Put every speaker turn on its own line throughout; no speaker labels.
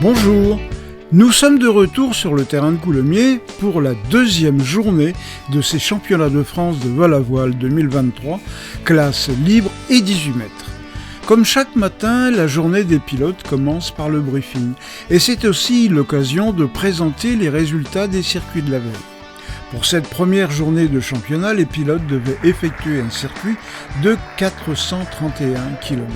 Bonjour, nous sommes de retour sur le terrain de Coulommiers pour la deuxième journée de ces championnats de France de vol à voile 2023, classe libre et 18 mètres. Comme chaque matin, la journée des pilotes commence par le briefing et c'est aussi l'occasion de présenter les résultats des circuits de la veille. Pour cette première journée de championnat, les pilotes devaient effectuer un circuit de 431 km.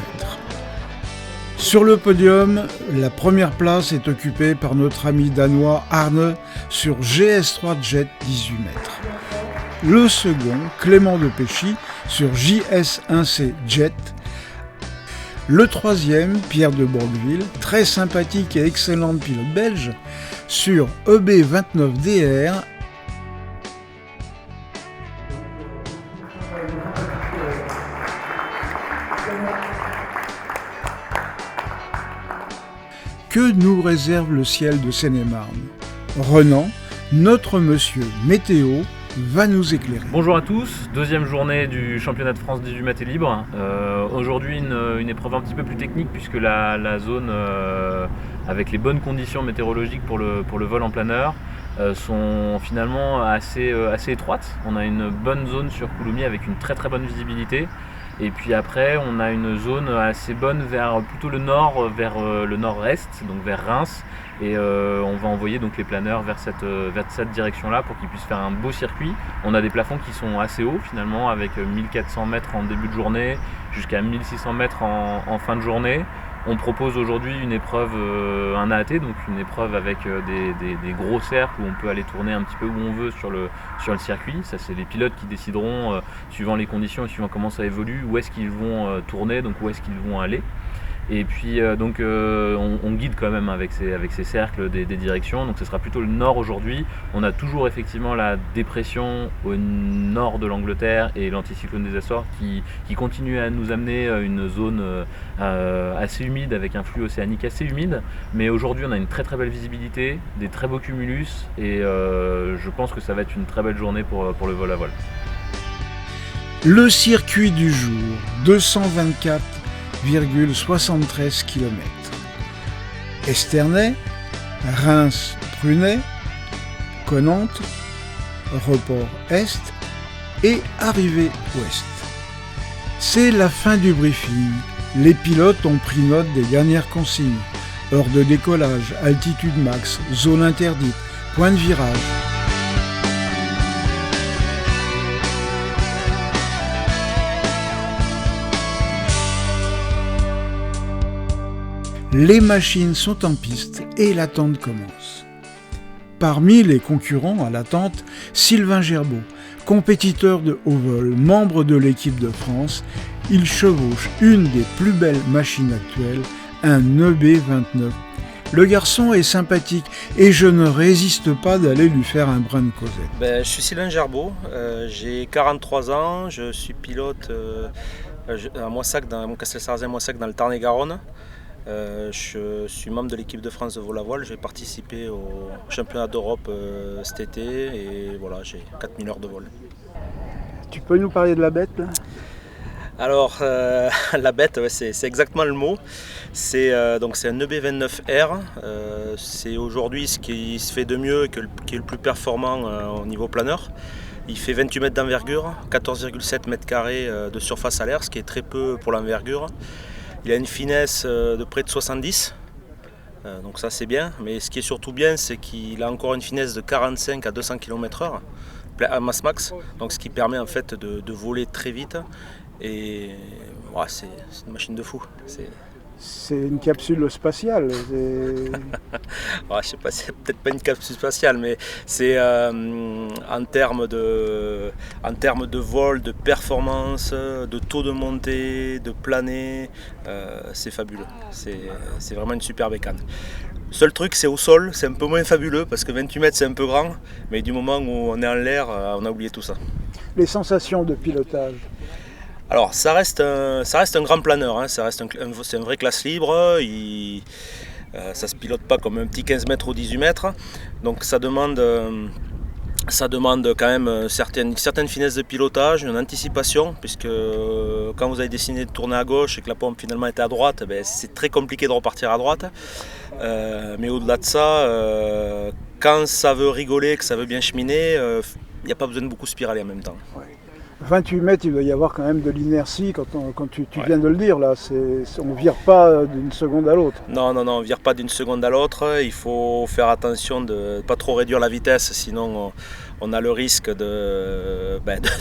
Sur le podium, la première place est occupée par notre ami danois Arne sur GS3 Jet 18 mètres. Le second, Clément de Péchy sur JS1C Jet. Le troisième, Pierre de Broqueville, très sympathique et excellent pilote belge, sur EB29DR. Que nous réserve le ciel de Seine-et-Marne ? Renan, notre monsieur météo, va nous éclairer.
Bonjour à tous, deuxième journée du championnat de France 18 mètres et libre. Aujourd'hui une épreuve un petit peu plus technique puisque la zone avec les bonnes conditions météorologiques pour le vol en planeur sont finalement assez étroites. On a une bonne zone sur Coulommiers avec une très bonne visibilité. Et puis après, on a une zone assez bonne vers plutôt le nord, vers le nord-est, donc vers Reims. Et on va envoyer donc les planeurs vers cette direction-là pour qu'ils puissent faire un beau circuit. On a des plafonds qui sont assez hauts finalement, avec 1400 mètres en début de journée jusqu'à 1600 mètres en fin de journée. On propose aujourd'hui une épreuve, un AAT, donc une épreuve avec des gros cercles où on peut aller tourner un petit peu où on veut sur le circuit. Ça, c'est les pilotes qui décideront, suivant les conditions et suivant comment ça évolue, où est-ce qu'ils vont tourner, donc où est-ce qu'ils vont aller. Et puis on guide quand même avec ces cercles des directions, donc ce sera plutôt le nord aujourd'hui. On a toujours effectivement la dépression au nord de l'Angleterre et l'anticyclone des Açores qui continue à nous amener une zone assez humide avec un flux océanique assez humide. Mais aujourd'hui on a une très belle visibilité, des très beaux cumulus et je pense que ça va être une très belle journée pour le vol à voile.
Le circuit du jour, 224,73 km. Esternay, Reims, Prunay, Connantre, report Est et arrivée Ouest. C'est la fin du briefing. Les pilotes ont pris note des dernières consignes. Heure de décollage, altitude max, zone interdite, point de virage. Les machines sont en piste et l'attente commence. Parmi les concurrents à l'attente, Sylvain Gerbeau, compétiteur de haut vol, membre de l'équipe de France, il chevauche une des plus belles machines actuelles, un EB29. Le garçon est sympathique et je ne résiste pas d'aller lui faire un brin de causette.
Je suis Sylvain Gerbeau, j'ai 43 ans, je suis pilote à Moissac, dans mon Castel-Sarrazin-Moissac dans le Tarn-et-Garonne. Je suis membre de l'équipe de France de vol à voile, j'ai participé au championnat d'Europe cet été et voilà, j'ai 4000 heures de vol.
Tu peux nous parler de la bête là ?
Alors la bête, ouais, c'est exactement le mot, c'est un EB29R, c'est aujourd'hui ce qui se fait de mieux et qui est le plus performant au niveau planeur. Il fait 28 mètres d'envergure, 14,7 mètres carrés de surface à l'air, ce qui est très peu pour l'envergure. Il a une finesse de près de 70, donc ça c'est bien, mais ce qui est surtout bien c'est qu'il a encore une finesse de 45 à 200 km/h à masse max, donc ce qui permet en fait de voler très vite et ouais, c'est une machine de fou.
C'est une capsule spatiale.
Je sais pas, c'est peut-être pas une capsule spatiale, mais c'est en termes de vol, de performance, de taux de montée, de planer, c'est fabuleux. C'est vraiment une super bécane. Seul truc, c'est au sol, c'est un peu moins fabuleux parce que 28 mètres c'est un peu grand, mais du moment où on est en l'air, on a oublié tout ça.
Les sensations de pilotage.
Alors ça reste un grand planeur, hein. C'est un vrai classe libre, ça se pilote pas comme un petit 15 mètres ou 18 mètres, donc ça demande Ça demande quand même une certaine finesse de pilotage, une anticipation, puisque quand vous avez décidé de tourner à gauche et que la pompe finalement était à droite, c'est très compliqué de repartir à droite. Mais au-delà de ça, quand ça veut rigoler, que ça veut bien cheminer, il n'y a pas besoin de beaucoup spiraler en même temps.
Ouais. 28 mètres, il doit y avoir quand même de l'inertie quand tu viens de le dire là. On ne vire pas d'une seconde à l'autre.
Non, on ne vire pas d'une seconde à l'autre. Il faut faire attention de ne pas trop réduire la vitesse, sinon on a le risque de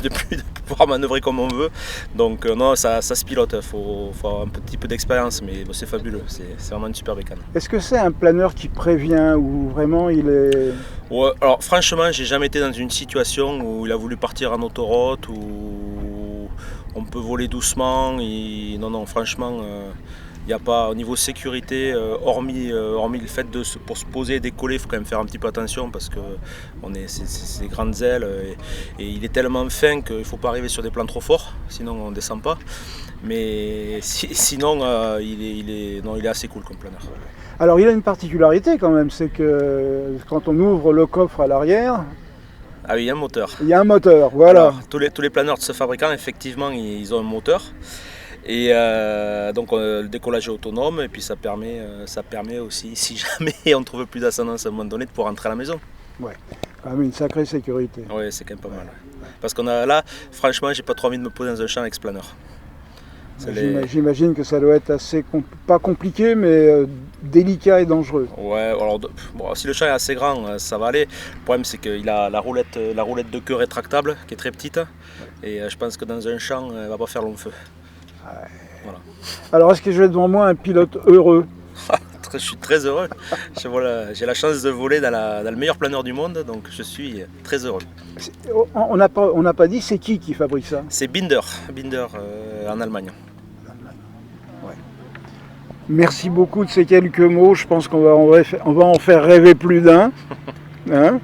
plus pouvoir manœuvrer comme on veut. Donc non, ça se pilote. Il faut avoir un petit peu d'expérience, mais c'est fabuleux. C'est vraiment une super bécane.
Est-ce que c'est un planeur qui prévient ou vraiment il est...
Ouais, alors franchement, j'ai jamais été dans une situation où il a voulu partir en autoroute, où on peut voler doucement. Non, franchement, il n'y a pas, au niveau sécurité, hormis le fait pour se poser et décoller, il faut quand même faire un petit peu attention parce que c'est des grandes ailes et il est tellement fin qu'il ne faut pas arriver sur des plans trop forts, sinon on ne descend pas. Mais sinon, il est assez cool comme planeur.
Alors il a une particularité quand même, c'est que quand on ouvre le coffre à l'arrière...
Ah oui, il y a un moteur.
Il y a un moteur, voilà.
Alors, tous les planeurs de ce fabricant, effectivement, ils ont un moteur. Et donc le décollage est autonome et puis ça permet aussi, si jamais on ne trouve plus d'ascendance à un moment donné, de pouvoir rentrer à la maison.
Ouais, quand même une sacrée sécurité.
Oui, c'est quand même pas mal. Parce qu'on a là, franchement, j'ai pas trop envie de me poser dans un champ avec ce planeur.
J'imagine que ça doit être assez, pas compliqué, mais délicat et dangereux.
Ouais, alors si le champ est assez grand, ça va aller. Le problème, c'est qu'il a la roulette de queue rétractable, qui est très petite. Et je pense que dans un champ, elle ne va pas faire long feu.
Ouais.
Voilà.
Alors, est-ce que j'ai devant moi un pilote heureux?
Je suis très heureux. J'ai la chance de voler dans le meilleur planeur du monde, donc je suis très heureux.
On n'a pas dit c'est qui fabrique ça?
C'est Binder en Allemagne.
Ouais. Merci beaucoup de ces quelques mots. Je pense qu'on va en faire rêver plus d'un. Hein?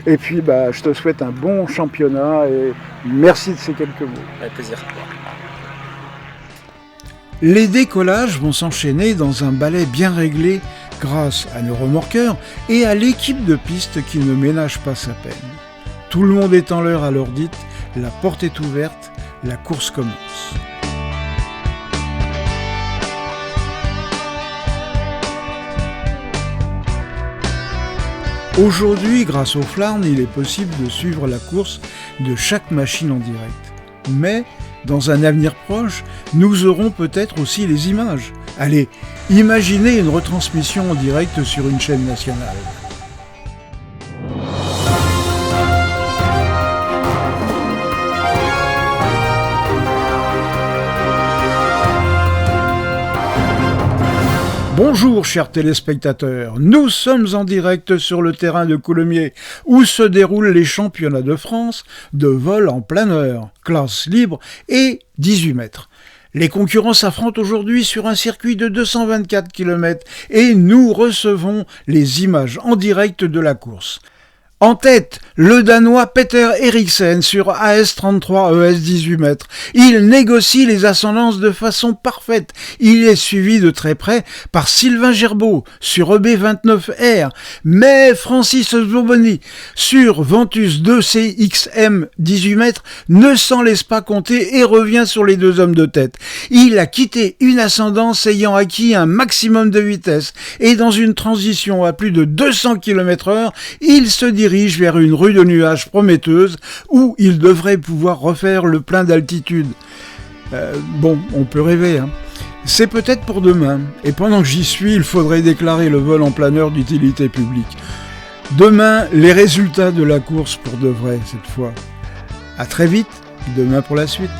Et puis, je te souhaite un bon championnat et merci de ces quelques mots.
Avec plaisir.
Les décollages vont s'enchaîner dans un ballet bien réglé grâce à nos remorqueurs et à l'équipe de piste qui ne ménage pas sa peine. Tout le monde est en l'heure à l'heure dite, la porte est ouverte, la course commence. Aujourd'hui, grâce au Flarn, il est possible de suivre la course de chaque machine en direct. Mais dans un avenir proche, nous aurons peut-être aussi les images. Allez, imaginez une retransmission en direct sur une chaîne nationale. Bonjour chers téléspectateurs, nous sommes en direct sur le terrain de Coulommiers où se déroulent les championnats de France de vol en planeur, classe libre et 18 mètres. Les concurrents s'affrontent aujourd'hui sur un circuit de 224 km et nous recevons les images en direct de la course. En tête, le Danois Peter Eriksen sur AS33 ES 18 mètres. Il négocie les ascendances de façon parfaite. Il est suivi de très près par Sylvain Gerbeau sur EB29R. Mais Francis Zoboni sur Ventus 2CXM 18 mètres ne s'en laisse pas compter et revient sur les deux hommes de tête. Il a quitté une ascendance ayant acquis un maximum de vitesse et dans une transition à plus de 200 km/h, il se dirige vers une rue de nuages prometteuse où il devrait pouvoir refaire le plein d'altitude. On peut rêver, hein. C'est peut-être pour demain, et pendant que j'y suis, il faudrait déclarer le vol en planeur d'utilité publique. Demain, les résultats de la course pour de vrai, cette fois. À très vite, demain pour la suite.